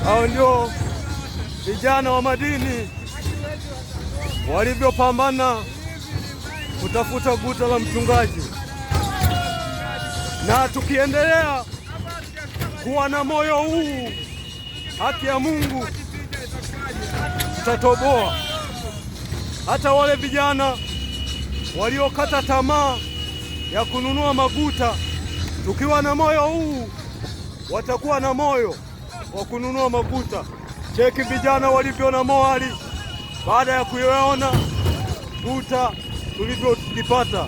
Hao ndio vijana wa madini walivyopambana kutafuta guta la mchungaji, na tukiendelea kuwa na moyo huu, haki ya Mungu, tutatoboa. Hata wale vijana waliokata tamaa ya kununua maguta, tukiwa na moyo huu, watakuwa na moyo wa kununua maguta. Cheki vijana walivyo na morali baada ya kuyaona guta tulivyolipata.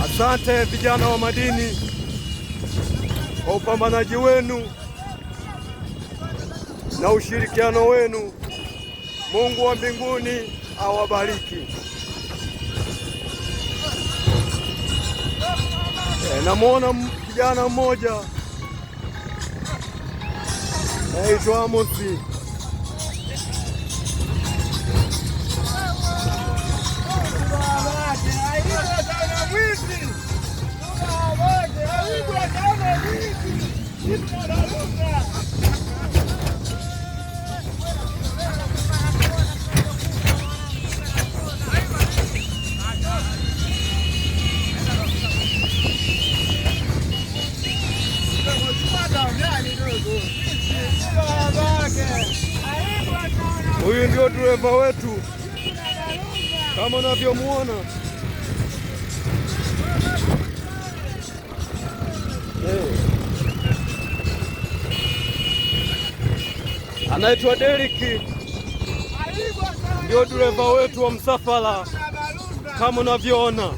Asante vijana wa madini kwa upambanaji wenu na ushirikiano wenu. Mungu wa mbinguni awabariki. Namwona kijana mmoja naitwa Amosi. Huyu ndio dereva wetu kama unavyomuona. Anaitwa Deriki, ndio dereva wetu wa msafara kama unavyoona.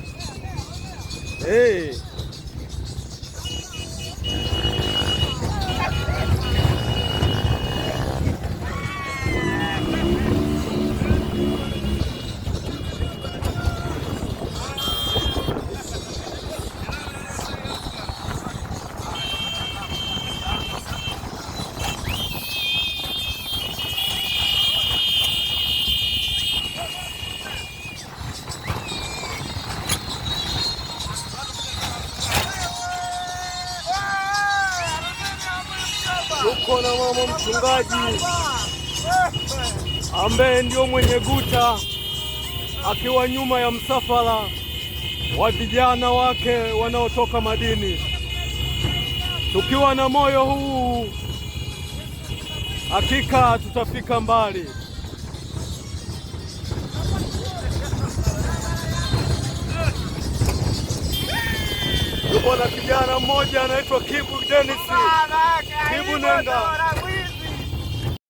Tuko na mama mchungaji ambaye ndio mwenye guta, akiwa nyuma ya msafara wa vijana wake wanaotoka madini. Tukiwa na moyo huu, hakika tutafika mbali. Tuko na kijana mmoja anaitwa Kibu Dennis. Kibu nenda.